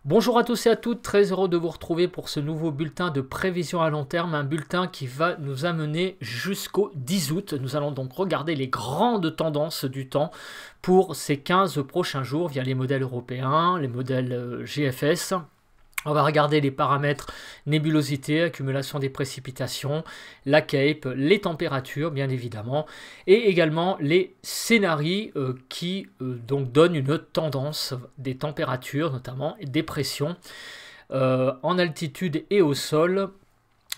Bonjour à tous et à toutes, très heureux de vous retrouver pour ce nouveau bulletin de prévision à long terme, un bulletin qui va nous amener jusqu'au 10 août. Nous allons donc regarder les grandes tendances du temps pour ces 15 prochains jours via les modèles européens, les modèles GFS. On va regarder les paramètres nébulosité, accumulation des précipitations, la CAPE, les températures bien évidemment, et également les scénarios qui donc donnent une tendance des températures notamment et des pressions en altitude et au sol.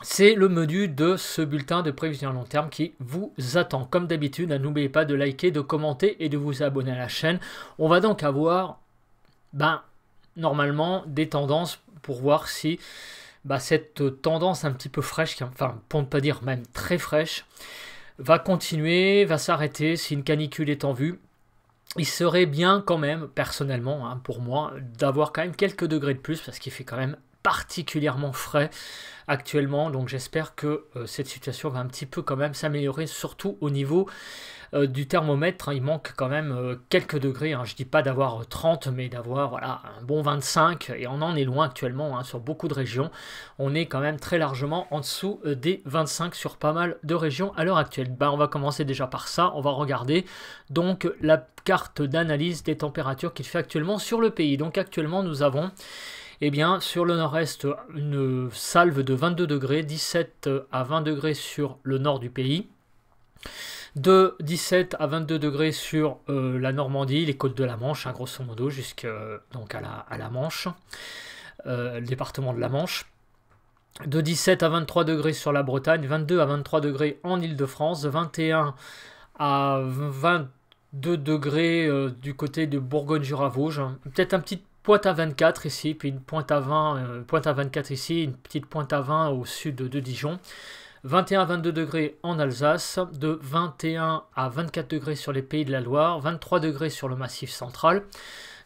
C'est le menu de ce bulletin de prévision à long terme qui vous attend. Comme d'habitude, n'oubliez pas de liker, de commenter et de vous abonner à la chaîne. On va donc avoir normalement des tendances pour voir si cette tendance un petit peu fraîche, enfin pour ne pas dire même très fraîche, va continuer, va s'arrêter si une canicule est en vue. Il serait bien quand même, personnellement, pour moi, d'avoir quand même quelques degrés de plus parce qu'il fait quand même particulièrement frais actuellement, donc j'espère que cette situation va un petit peu quand même s'améliorer, surtout au niveau du thermomètre. Il manque quand même quelques degrés, je ne dis pas d'avoir 30 mais d'avoir un bon 25, et on en est loin actuellement sur beaucoup de régions. On est quand même très largement en dessous des 25 sur pas mal de régions à l'heure actuelle. On va commencer déjà par ça, on va regarder donc la carte d'analyse des températures qu'il fait actuellement sur le pays. Donc actuellement nous avons sur le nord-est, une salve de 22 degrés, 17 à 20 degrés sur le nord du pays, de 17 à 22 degrés sur la Normandie, les côtes de la Manche, grosso modo, jusqu'à la Manche, le département de la Manche, de 17 à 23 degrés sur la Bretagne, 22 à 23 degrés en Île-de-France, 21 à 22 degrés du côté de Bourgogne-Jura-Vosges, peut-être un petit pointe à 24 ici, puis une pointe à 20, pointe à 24 ici, une petite pointe à 20 au sud de Dijon. 21 à 22 degrés en Alsace, de 21 à 24 degrés sur les Pays de la Loire, 23 degrés sur le Massif central,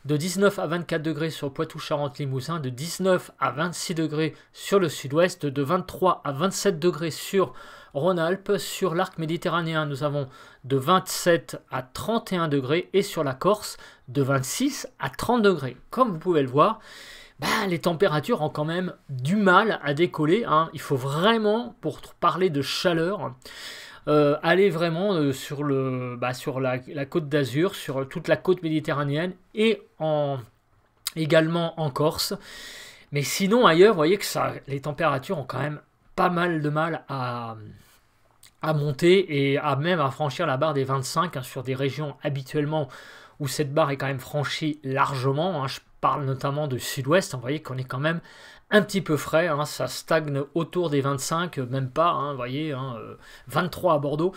de 19 à 24 degrés sur Poitou-Charentes-Limousin, de 19 à 26 degrés sur le sud-ouest, de 23 à 27 degrés sur Rhône-Alpes. Sur l'arc méditerranéen, nous avons de 27 à 31 degrés et sur la Corse, de 26 à 30 degrés. Comme vous pouvez le voir, les températures ont quand même du mal à décoller. Il faut vraiment, pour parler de chaleur, aller vraiment sur la côte d'Azur, sur toute la côte méditerranéenne et également en Corse. Mais sinon ailleurs, vous voyez que les températures ont quand même pas mal de mal à monter et même à franchir la barre des 25 sur des régions habituellement où cette barre est quand même franchie largement. Je parle notamment du sud-ouest, vous voyez qu'on est quand même un petit peu frais, ça stagne autour des 25, même pas, vous voyez, 23 à Bordeaux.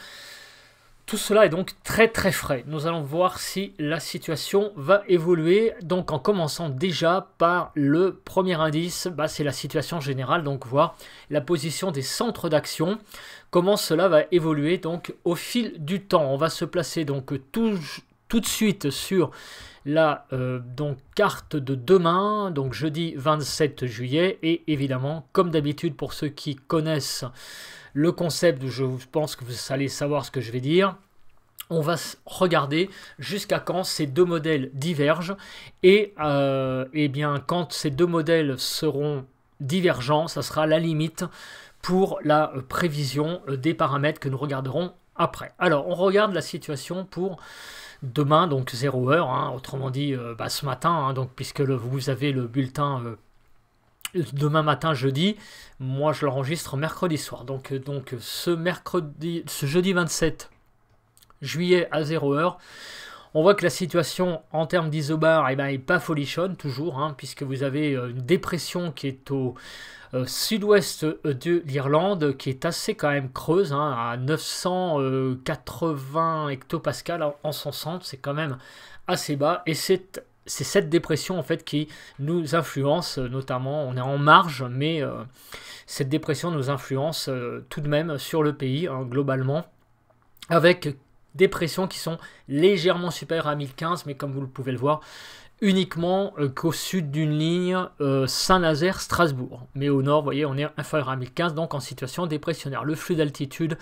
Tout cela est donc très très frais. Nous allons voir si la situation va évoluer, donc en commençant déjà par le premier indice, c'est la situation générale, donc voir la position des centres d'action, comment cela va évoluer donc au fil du temps. On va se placer donc tout de suite sur la carte de demain, donc jeudi 27 juillet, et évidemment, comme d'habitude pour ceux qui connaissent le concept, je pense que vous allez savoir ce que je vais dire. On va regarder jusqu'à quand ces deux modèles divergent, et quand ces deux modèles seront divergents, ça sera la limite pour la prévision des paramètres que nous regarderons après. Alors, on regarde la situation pour demain, donc 0 heure, autrement dit ce matin, donc puisque vous avez le bulletin demain matin jeudi, moi je l'enregistre mercredi soir, donc ce jeudi 27 juillet à 0 heure, on voit que la situation en termes d'isobar est pas folichonne toujours, puisque vous avez une dépression qui est au sud-ouest de l'Irlande, qui est assez quand même creuse, à 980 hectopascales en son centre, c'est quand même assez bas, et c'est cette dépression en fait qui nous influence, notamment on est en marge, mais cette dépression nous influence tout de même sur le pays globalement, avec des pressions qui sont légèrement supérieures à 1015, mais comme vous le pouvez le voir, uniquement qu'au sud d'une ligne Saint-Nazaire-Strasbourg. Mais au nord, vous voyez, on est inférieur à 1015, donc en situation dépressionnaire. Le flux d'altitude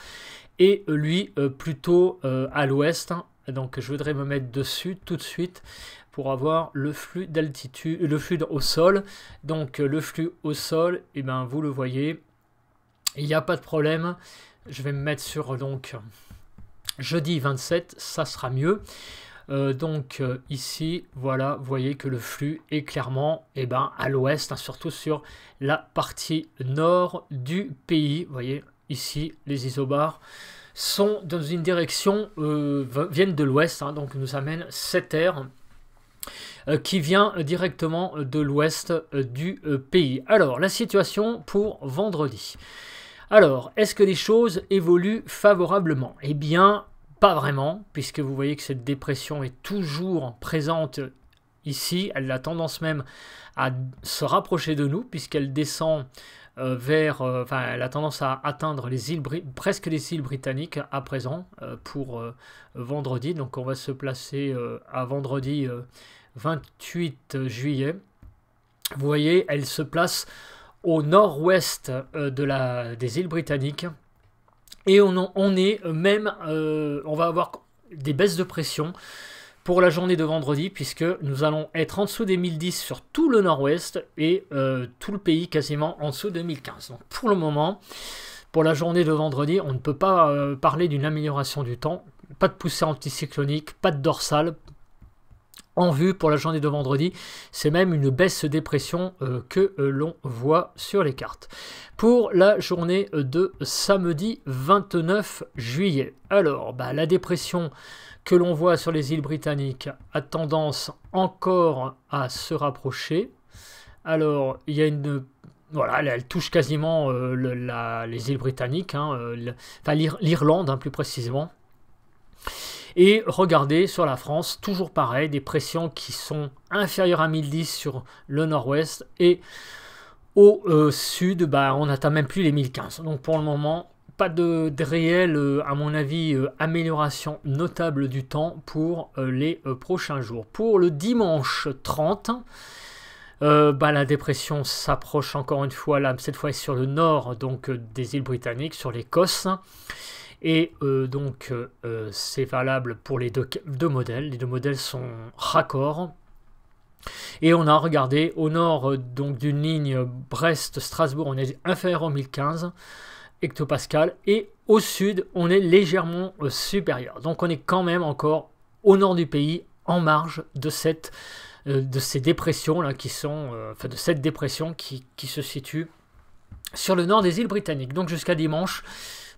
est, lui, plutôt à l'ouest, Donc je voudrais me mettre dessus tout de suite pour avoir le flux d'altitude, le flux au sol. Donc le flux au sol, et ben vous le voyez, il n'y a pas de problème. Je vais me mettre sur donc jeudi 27, ça sera mieux. Ici, voilà, vous voyez que le flux est clairement à l'ouest, hein, surtout sur la partie nord du pays. Vous voyez, ici, les isobars sont dans une direction, viennent de l'ouest, hein, donc nous amène cet air qui vient directement de l'ouest du pays. Alors, la situation pour vendredi. Alors, est-ce que les choses évoluent favorablement? Eh bien, pas vraiment, puisque vous voyez que cette dépression est toujours présente ici. Elle a tendance même à se rapprocher de nous, puisqu'elle descend elle a tendance à atteindre presque les îles britanniques à présent pour vendredi. Donc on va se placer à vendredi 28 juillet. Vous voyez, elle se place au nord-ouest des îles britanniques. Et on va avoir des baisses de pression pour la journée de vendredi, puisque nous allons être en dessous des 1010 sur tout le nord-ouest et tout le pays quasiment en dessous de 1015. Donc pour le moment, pour la journée de vendredi, on ne peut pas parler d'une amélioration du temps. Pas de poussée anticyclonique, pas de dorsale en vue pour la journée de vendredi. C'est même une baisse des pressions que l'on voit sur les cartes. Pour la journée de samedi 29 juillet. Alors, la dépression que l'on voit sur les îles britanniques a tendance encore à se rapprocher. Alors, il y a une... Voilà, elle touche quasiment les îles britanniques, hein, l'Irlande hein, plus précisément. Et regardez sur la France, toujours pareil, des pressions qui sont inférieures à 1010 sur le nord-ouest et au sud, on n'atteint même plus les 1015. Donc pour le moment, pas de réelle, à mon avis, amélioration notable du temps pour les prochains jours. Pour le dimanche 30, la dépression s'approche encore une fois, là, cette fois sur le nord donc, des îles britanniques, sur l'Écosse. Et c'est valable pour les deux modèles. Les deux modèles sont raccords. Et on a regardé au nord donc d'une ligne Brest-Strasbourg, on est inférieur aux 1015 hectopascal. Et au sud, on est légèrement supérieur. Donc on est quand même encore au nord du pays, en marge de ces dépressions là qui sont, de cette dépression qui se situe sur le nord des îles britanniques. Donc jusqu'à dimanche.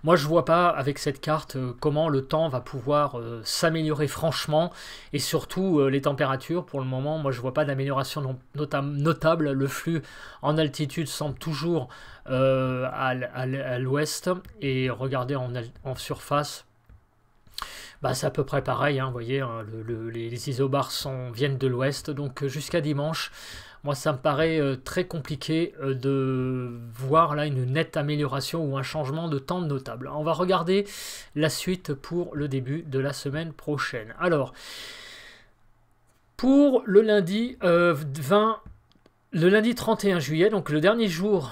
Moi, je ne vois pas avec cette carte comment le temps va pouvoir s'améliorer franchement et surtout les températures. Pour le moment, moi, je ne vois pas d'amélioration notable. Le flux en altitude semble toujours à l'ouest et regardez en surface. C'est à peu près pareil, hein, vous voyez, hein, les isobars viennent de l'ouest, donc jusqu'à dimanche. Moi, ça me paraît très compliqué de voir là une nette amélioration ou un changement de temps notable. On va regarder la suite pour le début de la semaine prochaine. Alors, pour le lundi 31 juillet, donc le dernier jour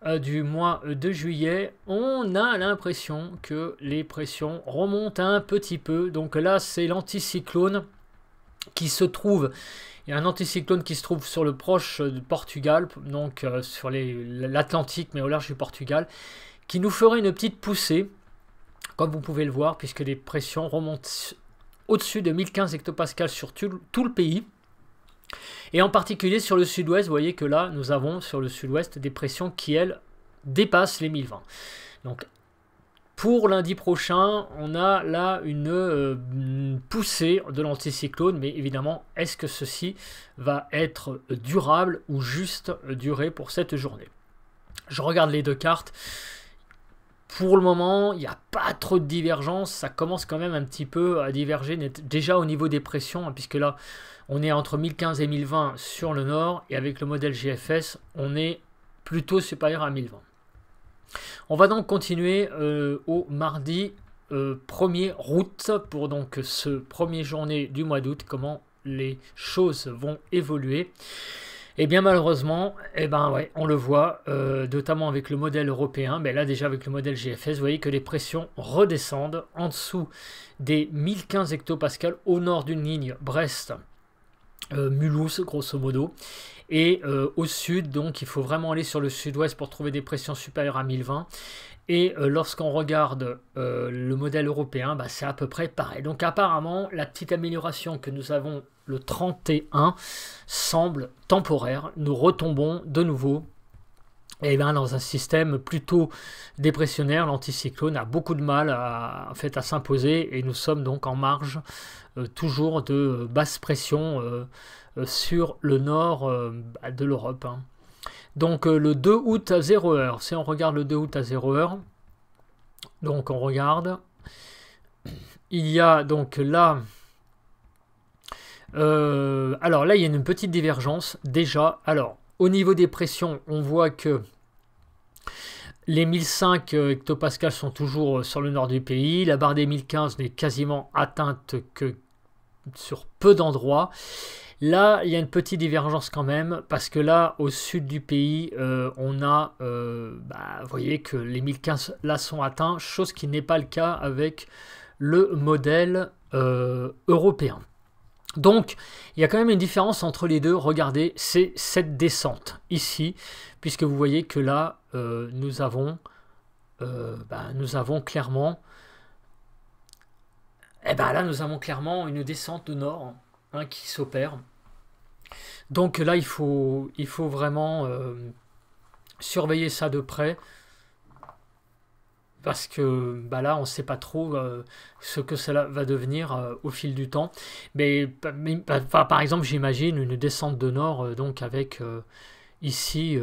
du mois de juillet, on a l'impression que les pressions remontent un petit peu. Donc là, c'est l'anticyclone qui se trouve... Il y a un anticyclone qui se trouve sur le proche du Portugal, donc sur l'Atlantique, mais au large du Portugal, qui nous ferait une petite poussée, comme vous pouvez le voir, puisque les pressions remontent au-dessus de 1015 hectopascales sur tout le pays. Et en particulier sur le sud-ouest, vous voyez que là, nous avons sur le sud-ouest des pressions qui, elles, dépassent les 1020. Donc, pour lundi prochain, on a là une poussée de l'anticyclone, mais évidemment, est-ce que ceci va être durable ou juste durer pour cette journée? Je regarde les deux cartes. Pour le moment, il n'y a pas trop de divergence. Ça commence quand même un petit peu à diverger, déjà au niveau des pressions, hein, puisque là, on est entre 1015 et 1020 sur le nord, et avec le modèle GFS, on est plutôt supérieur à 1020. On va donc continuer au mardi 1er août pour donc ce premier journée du mois d'août, comment les choses vont évoluer. Et bien malheureusement, eh ben ouais, on le voit, notamment avec le modèle européen, mais là déjà avec le modèle GFS, vous voyez que les pressions redescendent en dessous des 1015 hectopascales au nord d'une ligne Brest, Mulhouse grosso modo. Et au sud, donc il faut vraiment aller sur le sud-ouest pour trouver des pressions supérieures à 1020. Et lorsqu'on regarde le modèle européen, bah, c'est à peu près pareil. Donc apparemment, la petite amélioration que nous avons le 31 semble temporaire. Nous retombons de nouveau et bien, dans un système plutôt dépressionnaire. L'anticyclone a beaucoup de mal en fait, à s'imposer et nous sommes donc en marge toujours de basse pression sur le nord de l'Europe. Hein. Donc le 2 août à 0h, si on regarde le 2 août à 0h, donc on regarde, il y a donc là, alors là il y a une petite divergence déjà. Alors au niveau des pressions, on voit que les 1005 hectopascales sont toujours sur le nord du pays, la barre des 1015 n'est quasiment atteinte que sur peu d'endroits. Là, il y a une petite divergence quand même, parce que là, au sud du pays, on a, vous voyez que les 1015 là sont atteints, chose qui n'est pas le cas avec le modèle européen. Donc, il y a quand même une différence entre les deux. Regardez, c'est cette descente ici, puisque vous voyez que là, nous avons clairement, nous avons clairement une descente de nord qui s'opère. Donc là, il faut vraiment surveiller ça de près. Parce que là, on ne sait pas trop ce que cela va devenir au fil du temps. Mais par exemple, j'imagine une descente de nord, donc avec ici,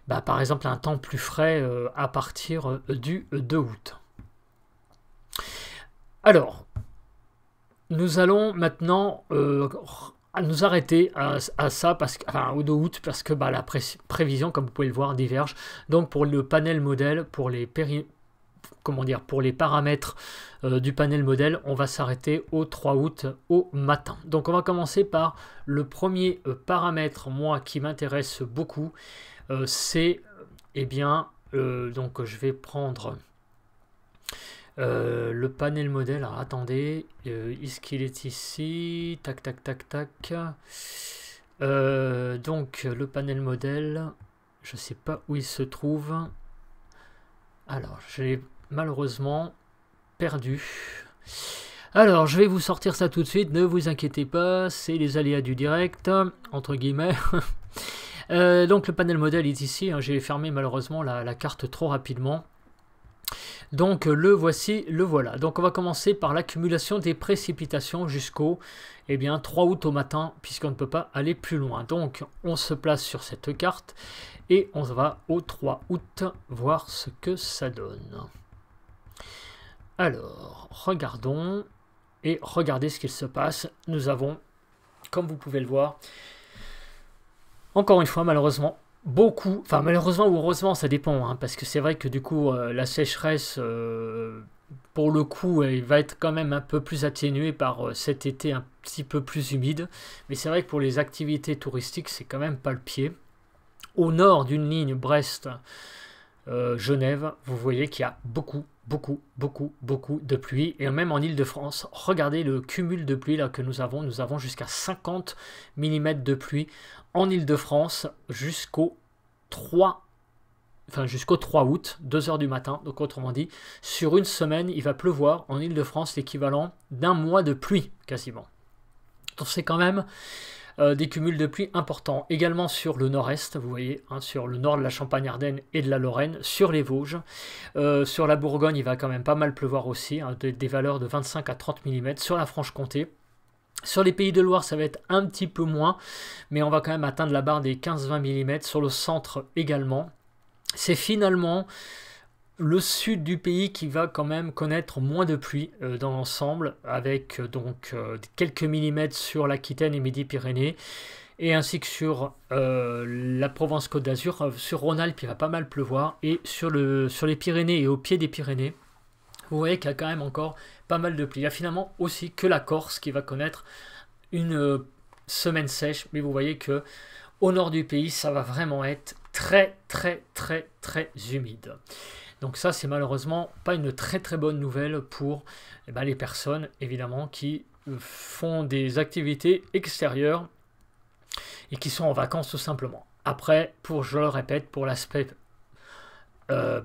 par exemple, un temps plus frais à partir du 2 août. Alors, nous allons maintenant nous arrêter à ça, au 2 août, parce que la prévision, comme vous pouvez le voir, diverge. Donc pour le panel modèle, pour les paramètres du panel modèle, on va s'arrêter au 3 août au matin. Donc on va commencer par le premier paramètre, moi, qui m'intéresse beaucoup, c'est, donc je vais prendre le panel modèle. Alors attendez, est-ce qu'il est ici? Tac, tac, tac, tac. Donc le panel modèle, je sais pas où il se trouve. Alors, je l'ai malheureusement perdu. Alors, je vais vous sortir ça tout de suite, ne vous inquiétez pas, c'est les aléas du direct, entre guillemets. Donc le panel modèle est ici, hein, j'ai fermé malheureusement la carte trop rapidement. Donc le voici, le voilà. Donc on va commencer par l'accumulation des précipitations jusqu'au 3 août au matin, puisqu'on ne peut pas aller plus loin. Donc on se place sur cette carte et on va au 3 août voir ce que ça donne. Alors, regardons et regardez ce qu'il se passe. Nous avons, comme vous pouvez le voir, encore une fois malheureusement, beaucoup, enfin malheureusement ou heureusement ça dépend, hein, parce que c'est vrai que du coup la sécheresse pour le coup elle va être quand même un peu plus atténuée par cet été un petit peu plus humide, mais c'est vrai que pour les activités touristiques c'est quand même pas le pied. Au nord d'une ligne Brest Genève, vous voyez qu'il y a beaucoup de pluie, et même en Île-de-France, regardez le cumul de pluie là que nous avons jusqu'à 50 mm de pluie en Île-de-France jusqu'au 3 août, 2h du matin. Donc autrement dit, sur une semaine, il va pleuvoir en Île-de-France l'équivalent d'un mois de pluie quasiment. Donc c'est quand même des cumuls de pluie importants. Également sur le nord-est, vous voyez, hein, sur le nord de la Champagne-Ardenne et de la Lorraine, sur les Vosges. Sur la Bourgogne, il va quand même pas mal pleuvoir aussi, hein, des valeurs de 25 à 30 mm. Sur la Franche-Comté, sur les Pays de Loire, ça va être un petit peu moins, mais on va quand même atteindre la barre des 15-20 mm. Sur le centre également. C'est finalement le sud du pays qui va quand même connaître moins de pluie dans l'ensemble, avec quelques millimètres sur l'Aquitaine et Midi-Pyrénées, et ainsi que sur la Provence-Côte d'Azur. Sur Rhône-Alpes, il va pas mal pleuvoir, et sur les Pyrénées et au pied des Pyrénées, vous voyez qu'il y a quand même encore pas mal de pluie. Il y a finalement aussi que la Corse qui va connaître une semaine sèche, mais vous voyez que au nord du pays, ça va vraiment être très humide. Donc ça, c'est malheureusement pas une très bonne nouvelle pour les personnes, évidemment, qui font des activités extérieures et qui sont en vacances tout simplement. Après, je le répète, pour l'aspect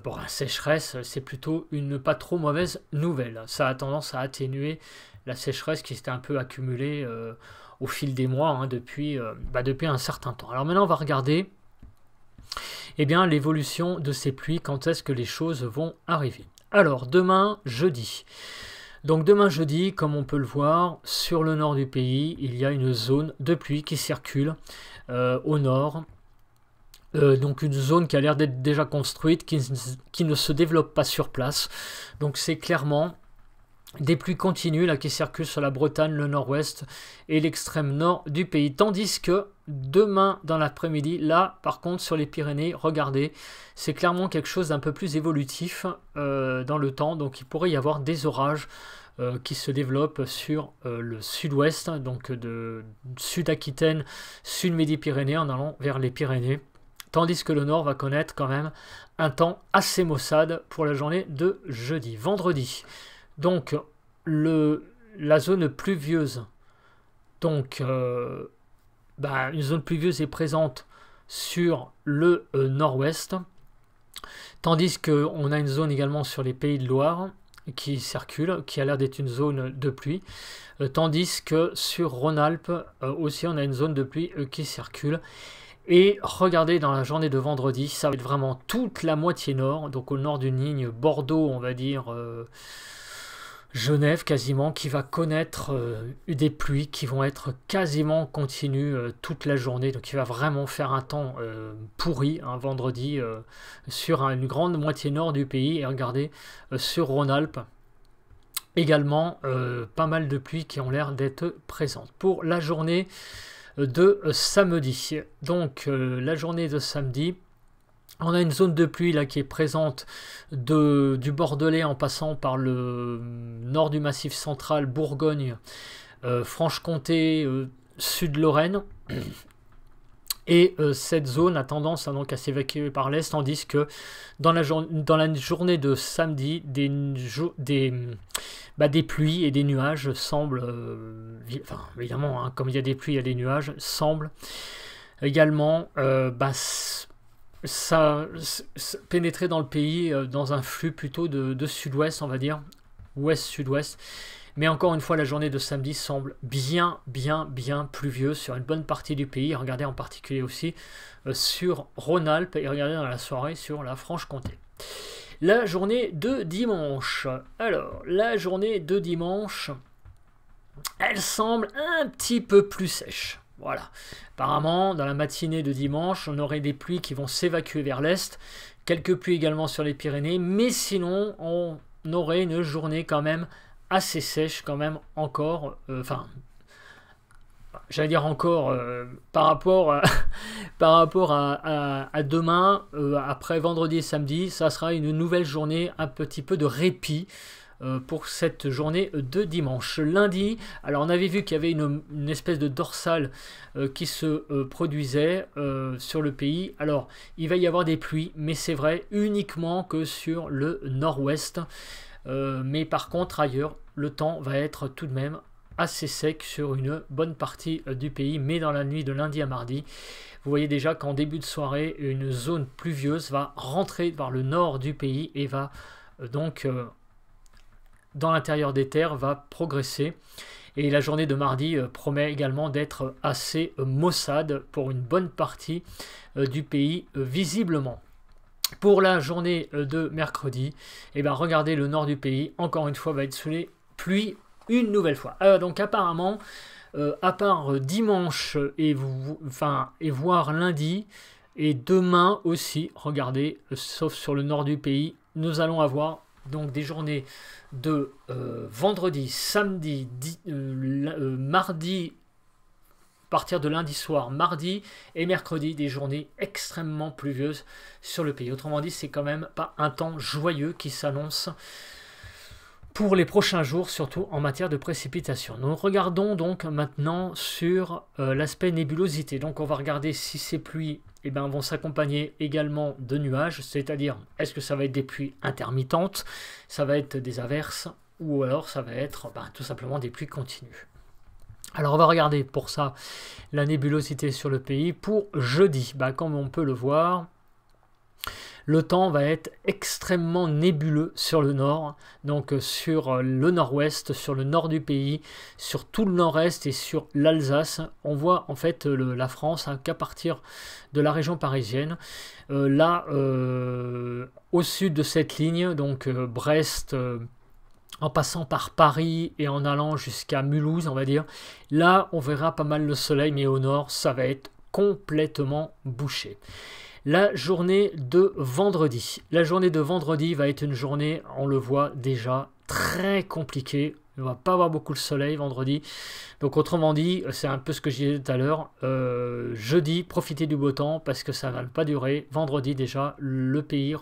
pour la sécheresse, c'est plutôt une pas trop mauvaise nouvelle. Ça a tendance à atténuer la sécheresse qui s'était un peu accumulée au fil des mois, hein, depuis un certain temps. Alors maintenant, on va regarder l'évolution de ces pluies, quand est-ce que les choses vont arriver. Alors, demain, jeudi. Donc demain jeudi, comme on peut le voir, sur le nord du pays, il y a une zone de pluie qui circule au nord. Donc une zone qui a l'air d'être déjà construite, qui ne se développe pas sur place. Donc c'est clairement des pluies continues là, qui circulent sur la Bretagne, le nord-ouest et l'extrême nord du pays. Tandis que demain dans l'après-midi, là par contre sur les Pyrénées, regardez, c'est clairement quelque chose d'un peu plus évolutif dans le temps. Donc il pourrait y avoir des orages qui se développent sur le sud-ouest, donc de sud-Aquitaine, sud-Midi-Pyrénées en allant vers les Pyrénées. Tandis que le nord va connaître quand même un temps assez maussade pour la journée de jeudi. Vendredi, donc la zone pluvieuse, donc une zone pluvieuse est présente sur le nord-ouest, tandis qu'on a une zone également sur les Pays de Loire qui circule, qui a l'air d'être une zone de pluie, tandis que sur Rhône-Alpes aussi on a une zone de pluie qui circule. Et regardez, dans la journée de vendredi, ça va être vraiment toute la moitié nord, donc au nord d'une ligne Bordeaux, on va dire Genève quasiment, qui va connaître des pluies qui vont être quasiment continues toute la journée. Donc il va vraiment faire un temps pourri un vendredi sur une grande moitié nord du pays. Et regardez, sur Rhône-Alpes, également pas mal de pluies qui ont l'air d'être présentes. Pour la journée de samedi. Donc la journée de samedi, on a une zone de pluie là qui est présente du Bordelais en passant par le nord du Massif central, Bourgogne, Franche-Comté, Sud-Lorraine. Et cette zone a tendance à s'évacuer par l'est, tandis que dans la journée de samedi, des pluies et des nuages semblent, évidemment, hein, comme il y a des pluies, il y a des nuages, semblent également pénétrer dans le pays dans un flux plutôt de sud-ouest, on va dire, ouest-sud-ouest. Mais encore une fois, la journée de samedi semble bien pluvieuse sur une bonne partie du pays. Regardez en particulier aussi sur Rhône-Alpes et regardez dans la soirée sur la Franche-Comté. La journée de dimanche. Alors, la journée de dimanche, elle semble un petit peu plus sèche. Voilà. Apparemment, dans la matinée de dimanche, on aurait des pluies qui vont s'évacuer vers l'est. Quelques pluies également sur les Pyrénées. Mais sinon, on aurait une journée quand même assez sèche quand même encore, j'allais dire encore par rapport à demain, après vendredi et samedi, ça sera une nouvelle journée, un petit peu de répit pour cette journée de dimanche. Lundi, alors on avait vu qu'il y avait une espèce de dorsale qui se produisait sur le pays. Alors il va y avoir des pluies, mais c'est vrai uniquement que sur le nord-ouest. Mais par contre ailleurs le temps va être tout de même assez sec sur une bonne partie du pays, mais dans la nuit de lundi à mardi, vous voyez déjà qu'en début de soirée une zone pluvieuse va rentrer vers le nord du pays et va donc dans l'intérieur des terres va progresser. Et la journée de mardi promet également d'être assez maussade pour une bonne partie du pays visiblement. Pour la journée de mercredi, regardez, le nord du pays, encore une fois, va être sous les pluies une nouvelle fois. Donc apparemment, à part dimanche et voire lundi, et demain aussi, regardez, sauf sur le nord du pays, nous allons avoir donc des journées de vendredi, samedi, mardi, à partir de lundi soir, mardi et mercredi, des journées extrêmement pluvieuses sur le pays. Autrement dit, c'est quand même pas un temps joyeux qui s'annonce pour les prochains jours, surtout en matière de précipitations. Nous regardons donc maintenant sur l'aspect nébulosité. Donc on va regarder si ces pluies vont s'accompagner également de nuages, c'est-à-dire est-ce que ça va être des pluies intermittentes, ça va être des averses, ou alors ça va être tout simplement des pluies continues. Alors on va regarder pour ça la nébulosité sur le pays pour jeudi. Comme on peut le voir, le temps va être extrêmement nébuleux sur le nord, donc sur le nord-ouest, sur le nord du pays, sur tout le nord-est et sur l'Alsace. On voit en fait la France qu'à partir de la région parisienne. Là, au sud de cette ligne, donc Brest, en passant par Paris et en allant jusqu'à Mulhouse, on va dire, là on verra pas mal le soleil, mais au nord, ça va être complètement bouché. La journée de vendredi. La journée de vendredi va être une journée, on le voit déjà, très compliquée. On ne va pas avoir beaucoup de soleil vendredi. Donc autrement dit, c'est un peu ce que je disais tout à l'heure. Jeudi, profitez du beau temps parce que ça ne va pas durer. Vendredi déjà, le pays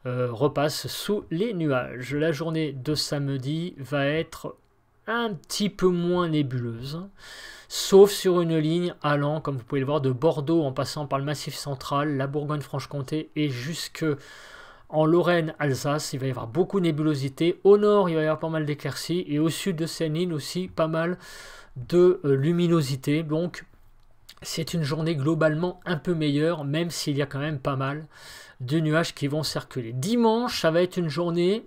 repasse sous les nuages. La journée de samedi va être un petit peu moins nébuleuse, sauf sur une ligne allant, comme vous pouvez le voir, de Bordeaux en passant par le Massif central, la Bourgogne-Franche-Comté et jusque en Lorraine-Alsace. Il va y avoir beaucoup de nébulosité. Au nord, il va y avoir pas mal d'éclaircies et au sud de cette ligne aussi pas mal de luminosité. Donc c'est une journée globalement un peu meilleure, même s'il y a quand même pas mal de nuages qui vont circuler. Dimanche, ça va être une journée,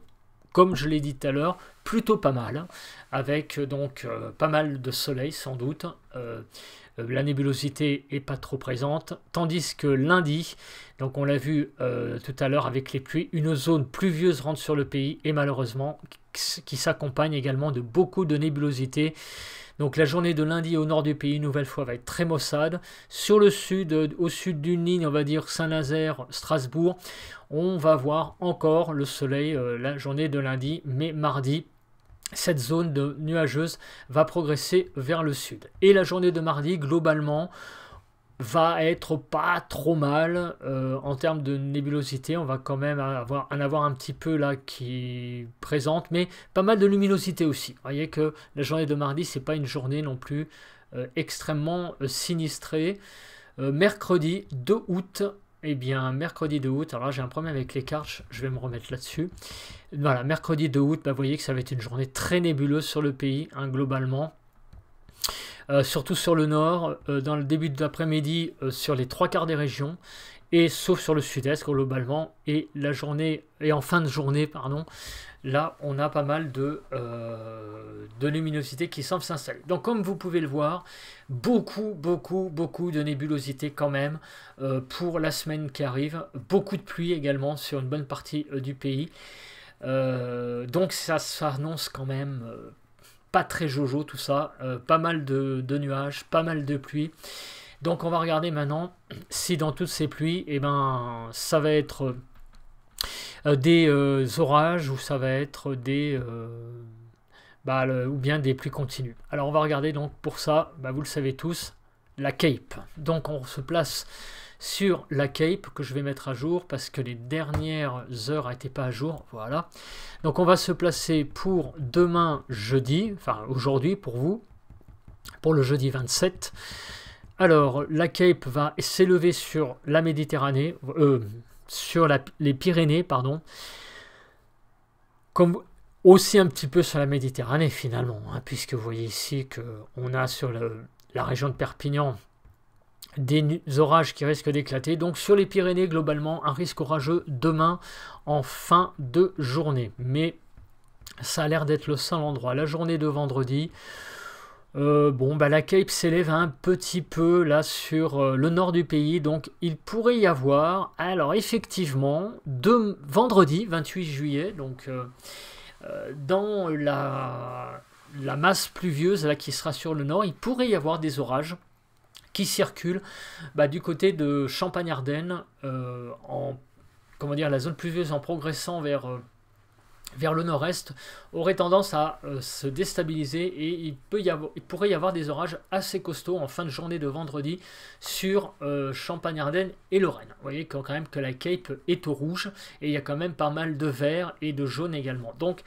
comme je l'ai dit tout à l'heure, plutôt pas mal, avec donc pas mal de soleil sans doute. La nébulosité est pas trop présente, tandis que lundi, donc on l'a vu tout à l'heure avec les pluies, une zone pluvieuse rentre sur le pays et malheureusement qui s'accompagne également de beaucoup de nébulosité. Donc la journée de lundi au nord du pays, une nouvelle fois, va être très maussade. Sur le sud, au sud d'une ligne, on va dire Saint-Nazaire, Strasbourg, on va voir encore le soleil la journée de lundi, mais mardi, cette zone de nuageuse va progresser vers le sud. Et la journée de mardi, globalement, va être pas trop mal en termes de nébulosité. On va quand même en avoir un petit peu là qui présente, mais pas mal de luminosité aussi. Vous voyez que la journée de mardi, c'est pas une journée non plus extrêmement sinistrée. Mercredi 2 août, mercredi 2 août, alors là j'ai un problème avec les cartes, je vais me remettre là-dessus. Voilà, mercredi 2 août, vous voyez que ça va être une journée très nébuleuse sur le pays, globalement. Surtout sur le nord, dans le début de l'après-midi, sur les 3/4 des régions, et sauf sur le sud-est globalement, et la journée, et en fin de journée, pardon, là on a pas mal de luminosité qui semble s'installer. Donc comme vous pouvez le voir, beaucoup de nébulosité quand même pour la semaine qui arrive, beaucoup de pluie également sur une bonne partie du pays. Donc ça s'annonce quand même pas très jojo tout ça, pas mal de nuages, pas mal de pluie. Donc on va regarder maintenant si dans toutes ces pluies, ça va être des orages ou ça va être des ou bien des pluies continues. Alors on va regarder donc pour ça, vous le savez tous, la Cape. Donc on se place sur la Cape que je vais mettre à jour parce que les dernières heures n'étaient pas à jour. Voilà. Donc on va se placer pour demain jeudi, enfin aujourd'hui pour vous, pour le jeudi 27. Alors la Cape va s'élever sur la Méditerranée, sur les Pyrénées, pardon, comme aussi un petit peu sur la Méditerranée finalement, puisque vous voyez ici qu'on a sur la région de Perpignan des orages qui risquent d'éclater. Donc sur les Pyrénées, globalement, un risque orageux demain en fin de journée. Mais ça a l'air d'être le seul endroit. La journée de vendredi, la Cape s'élève un petit peu là sur le nord du pays. Donc il pourrait y avoir, alors effectivement, vendredi 28 juillet, donc dans la masse pluvieuse là, qui sera sur le nord, il pourrait y avoir des orages qui circulent du côté de Champagne-Ardenne, la zone pluvieuse en progressant vers le nord-est aurait tendance à se déstabiliser et il pourrait y avoir des orages assez costauds en fin de journée de vendredi sur Champagne-Ardenne et Lorraine. Vous voyez quand même que la Cape est au rouge et il y a quand même pas mal de vert et de jaune également. Donc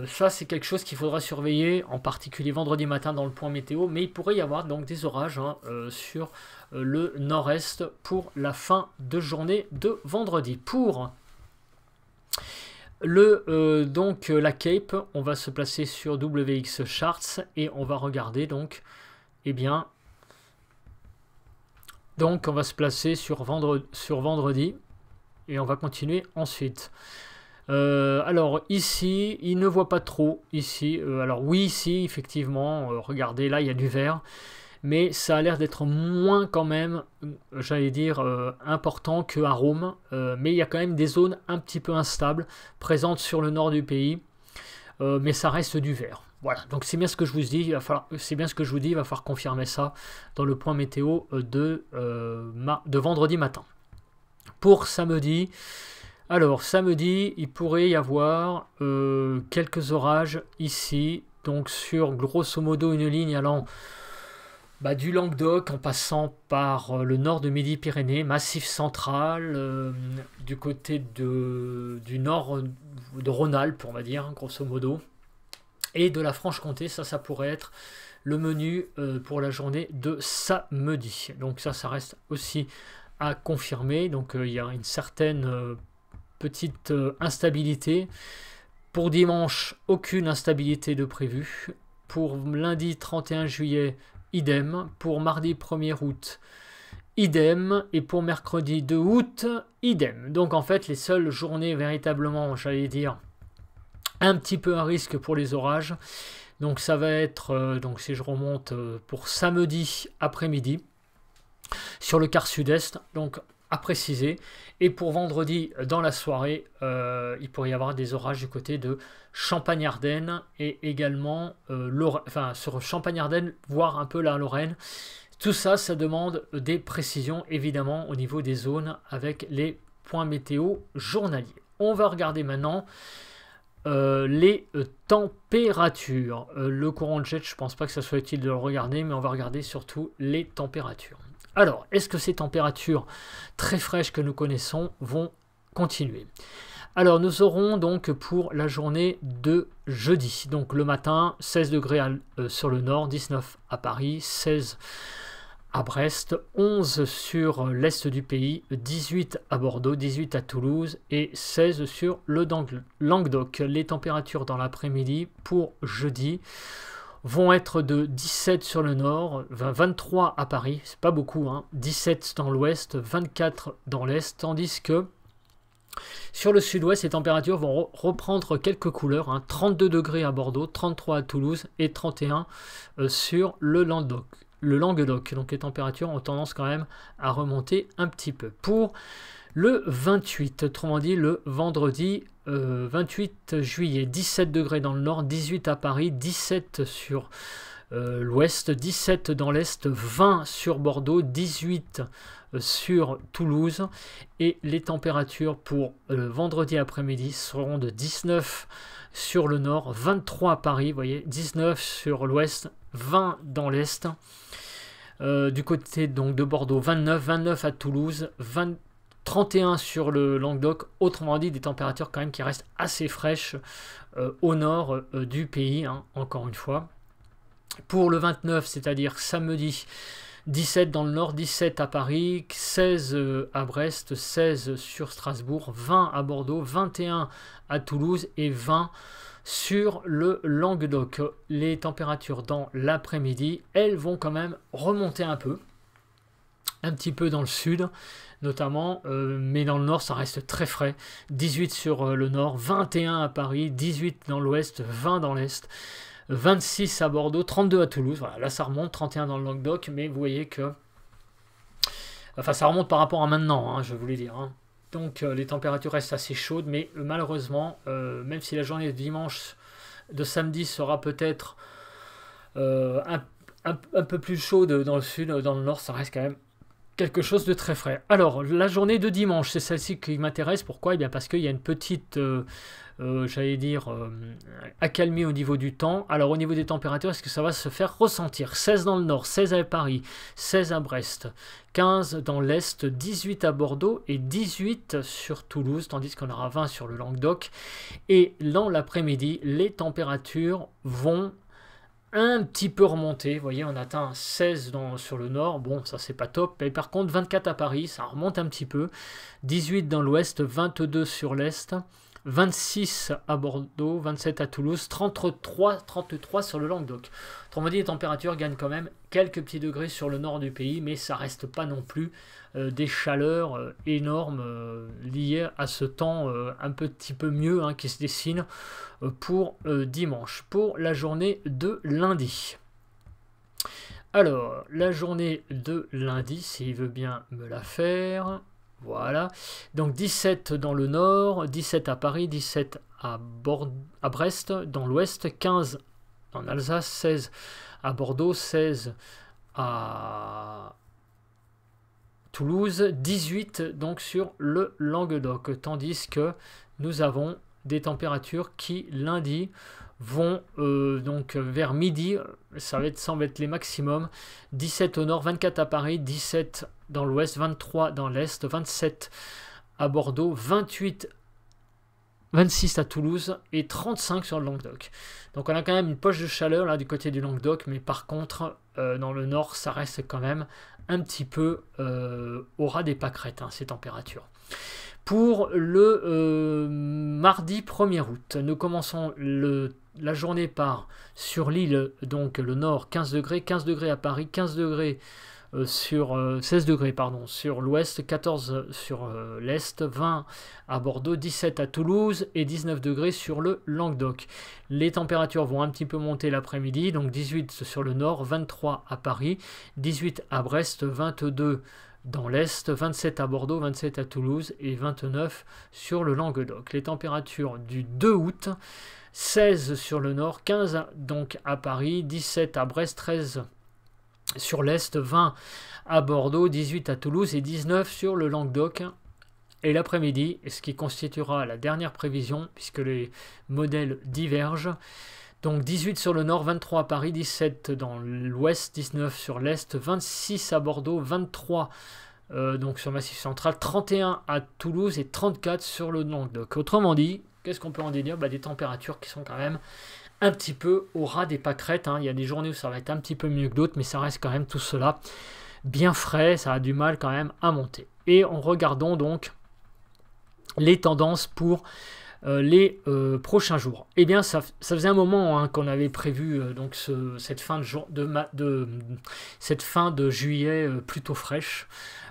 Ça, c'est quelque chose qu'il faudra surveiller, en particulier vendredi matin dans le point météo, mais il pourrait y avoir donc des orages hein, sur le nord-est pour la fin de journée de vendredi. Pour la Cape, on va se placer sur WX Charts et on va regarder donc, eh bien, donc on va se placer sur vendredi et on va continuer ensuite. Alors ici, il ne voit pas trop ici. Alors oui, ici, effectivement, regardez, là, il y a du vert. Mais ça a l'air d'être moins quand même, j'allais dire, important qu'à Rome. Mais il y a quand même des zones un petit peu instables présentes sur le nord du pays. Mais ça reste du vert. Voilà, donc c'est bien ce que je vous dis, il va falloir confirmer ça dans le point météo de vendredi matin. Pour samedi, alors samedi, il pourrait y avoir quelques orages ici, donc sur grosso modo une ligne allant du Languedoc en passant par le nord de Midi-Pyrénées, Massif central, du côté du nord de Rhône-Alpes, on va dire, grosso modo, et de la Franche-Comté. Ça pourrait être le menu pour la journée de samedi. Donc ça reste aussi à confirmer. Donc il y a une certaine petite instabilité. Pour dimanche, aucune instabilité de prévu. Pour lundi 31 juillet, idem. Pour mardi 1er août, idem. Et pour mercredi 2 août, idem. Donc en fait, les seules journées véritablement, j'allais dire, un petit peu à risque pour les orages. Donc ça va être, donc si je remonte pour samedi après-midi, sur le quart sud-est, donc à préciser. Et pour vendredi, dans la soirée, il pourrait y avoir des orages du côté de Champagne-Ardenne et également sur Champagne-Ardenne, voire un peu la Lorraine. Tout ça, ça demande des précisions, évidemment, au niveau des zones avec les points météo journaliers. On va regarder maintenant les températures. Le courant de jet, je ne pense pas que ça soit utile de le regarder, mais on va regarder surtout les températures. Alors, est-ce que ces températures très fraîches que nous connaissons vont continuer? Alors, nous aurons donc pour la journée de jeudi, donc le matin, 16 degrés sur le nord, 19 à Paris, 16 à Brest, 11 sur l'est du pays, 18 à Bordeaux, 18 à Toulouse et 16 sur le Languedoc. Les températures dans l'après-midi pour jeudi vont être de 17 sur le nord, 23 à Paris, c'est pas beaucoup, 17 dans l'ouest, 24 dans l'est, tandis que sur le sud-ouest, les températures vont reprendre quelques couleurs, 32 degrés à Bordeaux, 33 à Toulouse et 31 sur le Languedoc. Donc les températures ont tendance quand même à remonter un petit peu. Pour le 28, autrement dit le vendredi 28 juillet, 17 degrés dans le nord, 18 à Paris, 17 sur l'ouest, 17 dans l'est, 20 sur Bordeaux, 18 sur Toulouse. Et les températures pour vendredi après-midi seront de 19 sur le nord, 23 à Paris, vous voyez, 19 sur l'ouest, 20 dans l'est. Du côté donc de Bordeaux, 29 à Toulouse, 31 sur le Languedoc, autrement dit des températures quand même qui restent assez fraîches au nord du pays, encore une fois. Pour le 29, c'est-à-dire samedi, 17 dans le nord, 17 à Paris, 16 à Brest, 16 sur Strasbourg, 20 à Bordeaux, 21 à Toulouse et 20 sur le Languedoc. Les températures dans l'après-midi, elles vont quand même remonter un petit peu dans le sud notamment, mais dans le nord ça reste très frais, 18 sur le nord, 21 à Paris, 18 dans l'ouest, 20 dans l'est, 26 à Bordeaux, 32 à Toulouse, voilà, là ça remonte, 31 dans le Languedoc, mais vous voyez que, enfin ça remonte par rapport à maintenant, je voulais dire, donc les températures restent assez chaudes, mais malheureusement, même si la journée de dimanche, de samedi sera peut-être un peu plus chaude dans le sud, dans le nord ça reste quand même quelque chose de très frais. Alors, la journée de dimanche, c'est celle-ci qui m'intéresse. Pourquoi? Eh bien, parce qu'il y a une petite, j'allais dire, accalmie au niveau du temps. Alors, au niveau des températures, est-ce que ça va se faire ressentir? 16 dans le nord, 16 à Paris, 16 à Brest, 15 dans l'est, 18 à Bordeaux et 18 sur Toulouse, tandis qu'on aura 20 sur le Languedoc. Et dans l'après-midi, les températures vont un petit peu remonté, vous voyez, on atteint 16 sur le nord, bon, ça c'est pas top, mais par contre 24 à Paris, ça remonte un petit peu, 18 dans l'ouest, 22 sur l'est, 26 à Bordeaux, 27 à Toulouse, 33 sur le Languedoc. Autrement dit, les températures gagnent quand même quelques petits degrés sur le nord du pays, mais ça reste pas non plus des chaleurs énormes liées à ce temps un petit peu mieux qui se dessine pour dimanche, pour la journée de lundi. Alors, la journée de lundi, s'il veut bien me la faire, voilà. Donc 17 dans le nord, 17 à Paris, 17 à Brest, dans l'ouest, 15 en Alsace, 16 à Bordeaux, 16 à Toulouse, 18 donc sur le Languedoc, tandis que nous avons des températures qui lundi vont donc vers midi, ça semble être les maximums, 17 au nord, 24 à Paris, 17 dans l'ouest, 23 dans l'est, 27 à Bordeaux, 28 26 à Toulouse et 35 sur le Languedoc. Donc on a quand même une poche de chaleur là du côté du Languedoc, mais par contre dans le nord ça reste quand même un petit peu au ras des pâquerettes ces températures. Pour le mardi 1er août, nous commençons la journée par sur l'île, donc le nord 15 degrés à Paris, 15 degrés sur 16 degrés pardon, sur l'ouest, 14 sur l'est, 20 à Bordeaux, 17 à Toulouse et 19 degrés sur le Languedoc. Les températures vont un petit peu monter l'après-midi, donc 18 sur le nord, 23 à Paris, 18 à Brest, 22 dans l'est, 27 à Bordeaux, 27 à Toulouse et 29 sur le Languedoc. Les températures du 2 août, 16 sur le nord, 15 donc à Paris, 17 à Brest, 13 sur l'est, 20 à Bordeaux, 18 à Toulouse et 19 sur le Languedoc. Et l'après-midi, ce qui constituera la dernière prévision, puisque les modèles divergent. Donc 18 sur le nord, 23 à Paris, 17 dans l'ouest, 19 sur l'est, 26 à Bordeaux, 23 donc sur le Massif central, 31 à Toulouse et 34 sur le Languedoc. Autrement dit, qu'est-ce qu'on peut en déduire? Des températures qui sont quand même un petit peu au ras des pâquerettes. Il y a des journées où ça va être un petit peu mieux que d'autres, mais ça reste quand même tout cela bien frais, ça a du mal quand même à monter. Et en regardant donc les tendances pour les prochains jours. Eh bien, ça faisait un moment qu'on avait prévu donc cette fin de juillet plutôt fraîche.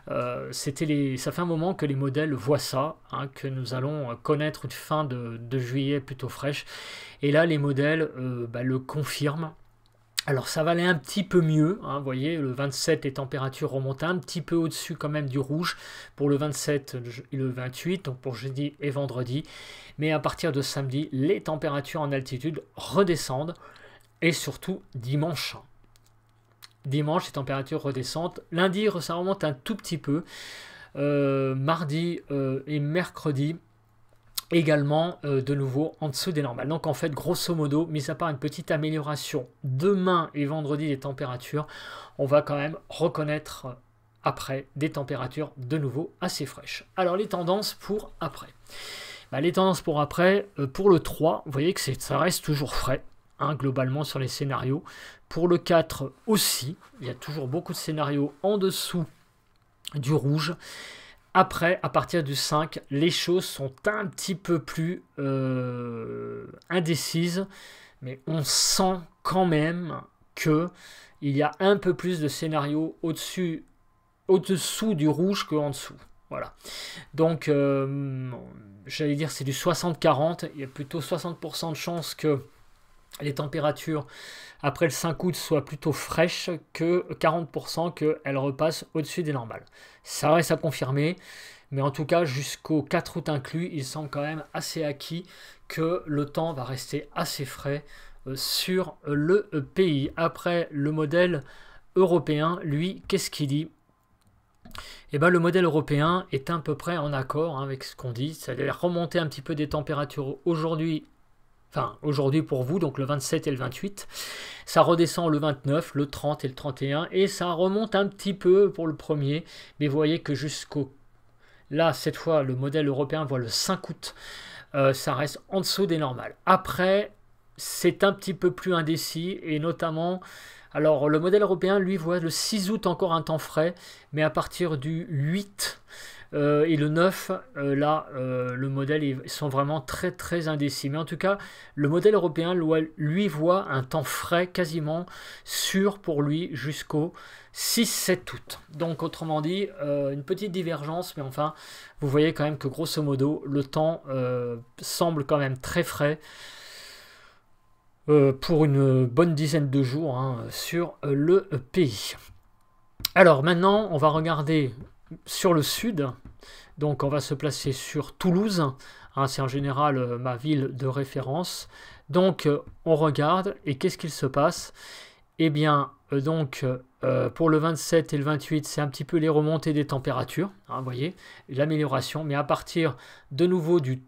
Ça fait un moment que les modèles voient ça, que nous allons connaître une fin de juillet plutôt fraîche. Et là, les modèles le confirment. Alors ça va aller un petit peu mieux, vous voyez, le 27, les températures remontent un petit peu au-dessus quand même du rouge pour le 27 et le 28, donc pour jeudi et vendredi. Mais à partir de samedi, les températures en altitude redescendent et surtout dimanche. Dimanche, les températures redescendent. Lundi, ça remonte un tout petit peu. Mardi et mercredi, également de nouveau en dessous des normales. Donc en fait, grosso modo, mis à part une petite amélioration demain et vendredi des températures, on va quand même reconnaître après des températures de nouveau assez fraîches. Alors les tendances pour après. Les tendances pour après, pour le 3, vous voyez que ça reste toujours frais, globalement sur les scénarios. Pour le 4 aussi, il y a toujours beaucoup de scénarios en dessous du rouge. Après, à partir du 5, les choses sont un petit peu plus indécises, mais on sent quand même qu'il y a un peu plus de scénarios au-dessous du rouge qu'en dessous. Voilà. Donc, j'allais dire c'est du 60-40, il y a plutôt 60% de chances que les températures après le 5 août soient plutôt fraîches que 40% qu'elles repassent au-dessus des normales. Ça reste à confirmer, mais en tout cas jusqu'au 4 août inclus, il semble quand même assez acquis que le temps va rester assez frais sur le pays. Après, le modèle européen, lui, qu'est-ce qu'il dit? Et ben, le modèle européen est à peu près en accord avec ce qu'on dit, c'est-à-dire remonter un petit peu des températures aujourd'hui. Enfin, aujourd'hui pour vous, donc le 27 et le 28. Ça redescend le 29, le 30 et le 31. Et ça remonte un petit peu pour le premier. Mais vous voyez que jusqu'au... Là, cette fois, le modèle européen voit le 5 août. Ça reste en dessous des normales. Après, c'est un petit peu plus indécis. Et notamment... Alors, le modèle européen, lui, voit le 6 août encore un temps frais. Mais à partir du 8... et le 9, là, le modèle, ils sont vraiment très très indécis. Mais en tout cas, le modèle européen, lui, voit un temps frais quasiment sûr pour lui jusqu'au 6-7 août. Donc, autrement dit, une petite divergence, mais enfin, vous voyez quand même que grosso modo, le temps semble quand même très frais pour une bonne dizaine de jours hein, sur le pays. Alors maintenant, on va regarder sur le sud, donc on va se placer sur Toulouse, hein, c'est en général ma ville de référence. Donc on regarde et qu'est-ce qu'il se passe? Eh bien pour le 27 et le 28, c'est un petit peu les remontées des températures, hein, vous voyez, l'amélioration, mais à partir de nouveau du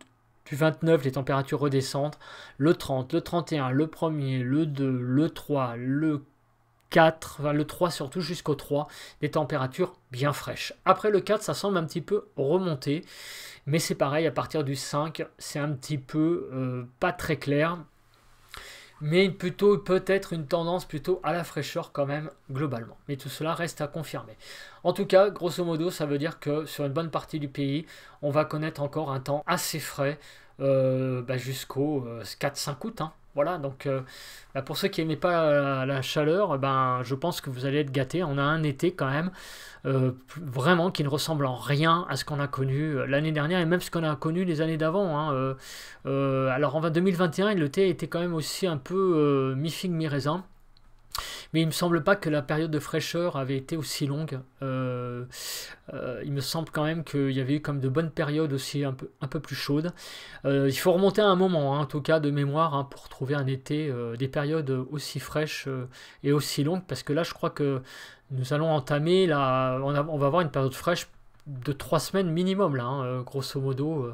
29, les températures redescendent, le 30, le 31, le 1er, le 2, le 3, le 4, enfin le 3 surtout jusqu'au 3, des températures bien fraîches. Après le 4, ça semble un petit peu remonter, mais c'est pareil, à partir du 5, c'est un petit peu pas très clair, mais plutôt peut-être une tendance plutôt à la fraîcheur quand même globalement. Mais tout cela reste à confirmer. En tout cas, grosso modo, ça veut dire que sur une bonne partie du pays, on va connaître encore un temps assez frais jusqu'au 4-5 août. Hein. Voilà, donc pour ceux qui n'aimaient pas la chaleur, je pense que vous allez être gâtés. On a un été quand même vraiment qui ne ressemble en rien à ce qu'on a connu l'année dernière et même ce qu'on a connu les années d'avant. Hein. Alors en 2021, l'été était quand même aussi un peu mi-figue, mi-raisin. Mais il me semble pas que la période de fraîcheur avait été aussi longue. Il me semble quand même qu'il y avait eu comme de bonnes périodes aussi un peu plus chaudes. Il faut remonter à un moment, hein, en tout cas de mémoire, hein, pour trouver un été, des périodes aussi fraîches et aussi longues. Parce que là, je crois que nous allons entamer, on va avoir une période fraîche de 3 semaines minimum, là, hein, grosso modo,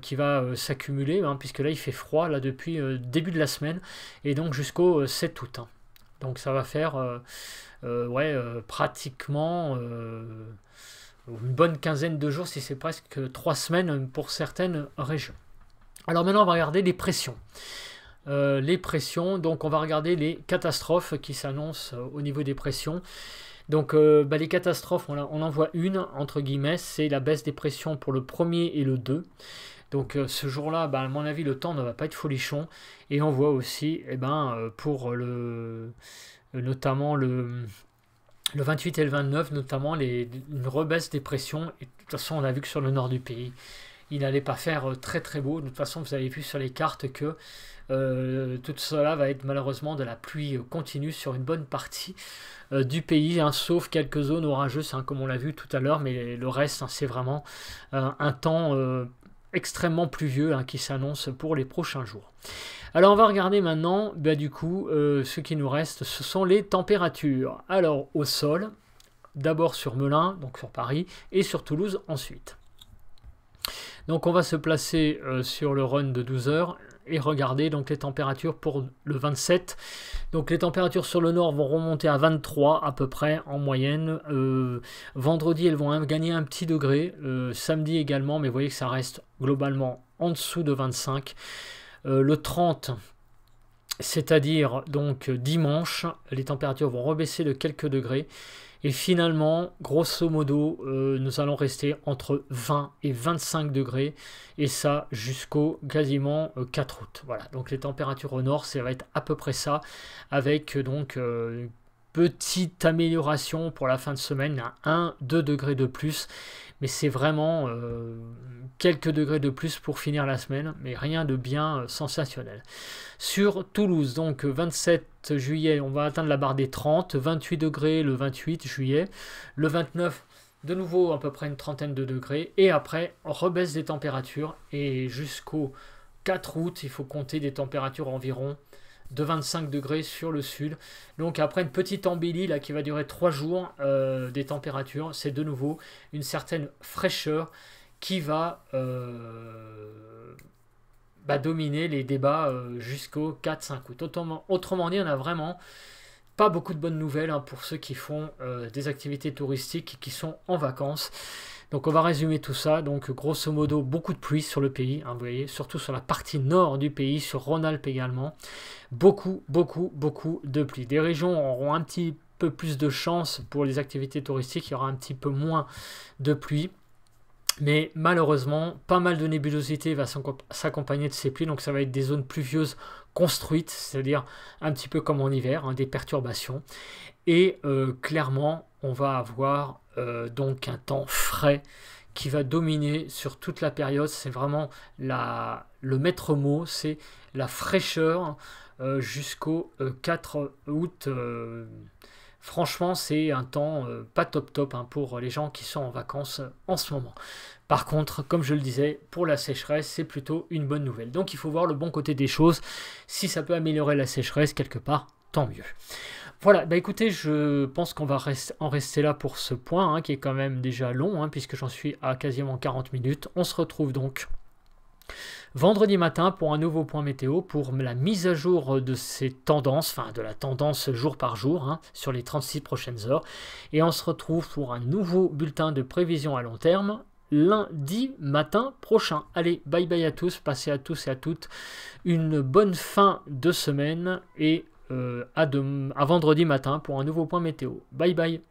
qui va s'accumuler, hein, puisque là, il fait froid là, depuis début de la semaine, et donc jusqu'au 7 août. Hein. Donc ça va faire pratiquement une bonne quinzaine de jours, si c'est presque 3 semaines pour certaines régions. Alors maintenant, on va regarder les pressions. Les pressions, donc on va regarder les catastrophes qui s'annoncent au niveau des pressions. Donc les catastrophes, on en voit une, entre guillemets, c'est la baisse des pressions pour le 1er et le 2. Donc ce jour-là, à mon avis, le temps ne va pas être folichon. Et on voit aussi, pour notamment le 28 et le 29, notamment une rebaisse des pressions. Et de toute façon, on a vu que sur le nord du pays, il n'allait pas faire très très beau. De toute façon, vous avez vu sur les cartes que tout cela va être malheureusement de la pluie continue sur une bonne partie du pays, hein, sauf quelques zones orageuses, hein, comme on l'a vu tout à l'heure, mais le reste, hein, c'est vraiment un temps extrêmement pluvieux hein, qui s'annonce pour les prochains jours. Alors on va regarder maintenant, du coup, ce qui nous reste, ce sont les températures. Alors au sol, d'abord sur Melun, donc sur Paris, et sur Toulouse ensuite. Donc on va se placer sur le run de 12 heures et regarder donc les températures pour le 27. Donc les températures sur le nord vont remonter à 23 à peu près en moyenne. Vendredi, elles vont gagner un petit degré. Samedi également, mais vous voyez que ça reste globalement en dessous de 25. Le 30, c'est-à-dire donc dimanche, les températures vont rebaisser de quelques degrés. Et finalement, grosso modo, nous allons rester entre 20 et 25 degrés, et ça jusqu'au quasiment 4 août. Voilà, donc les températures au nord, ça va être à peu près ça, avec donc petite amélioration pour la fin de semaine, à 1-2 degrés de plus, mais c'est vraiment quelques degrés de plus pour finir la semaine, mais rien de bien sensationnel. Sur Toulouse, donc 27 juillet, on va atteindre la barre des 30, 28 degrés le 28 juillet, le 29, de nouveau à peu près une trentaine de degrés, et après, rebaisse des températures, et jusqu'au 4 août, il faut compter des températures environ de 25 degrés sur le sud. Donc après une petite embellie là, qui va durer 3 jours des températures, c'est de nouveau une certaine fraîcheur qui va dominer les débats jusqu'au 4-5 août. Autrement dit, on a vraiment pas beaucoup de bonnes nouvelles pour ceux qui font des activités touristiques et qui sont en vacances. Donc on va résumer tout ça. Donc grosso modo, beaucoup de pluie sur le pays, vous voyez, surtout sur la partie nord du pays, sur Rhône-Alpes également. Beaucoup de pluie. Des régions auront un petit peu plus de chance pour les activités touristiques, il y aura un petit peu moins de pluie. Mais malheureusement, pas mal de nébulosité va s'accompagner de ces pluies, donc ça va être des zones pluvieuses construites, c'est-à-dire un petit peu comme en hiver, des perturbations. Et clairement, on va avoir donc un temps frais qui va dominer sur toute la période. C'est vraiment le maître mot, c'est la fraîcheur jusqu'au 4 août. Franchement, c'est un temps pas top pour les gens qui sont en vacances en ce moment. Par contre, comme je le disais, pour la sécheresse, c'est plutôt une bonne nouvelle. Donc il faut voir le bon côté des choses. Si ça peut améliorer la sécheresse quelque part, tant mieux. Voilà, écoutez, je pense qu'on va en rester là pour ce point, qui est quand même déjà long, puisque j'en suis à quasiment 40 minutes. On se retrouve donc vendredi matin pour un nouveau point météo, pour la mise à jour de ces tendances, enfin de la tendance jour par jour, sur les 36 prochaines heures. Et on se retrouve pour un nouveau bulletin de prévision à long terme, lundi matin prochain. Allez, bye bye à tous, passez à tous et à toutes une bonne fin de semaine et à vendredi matin pour un nouveau point météo. Bye bye.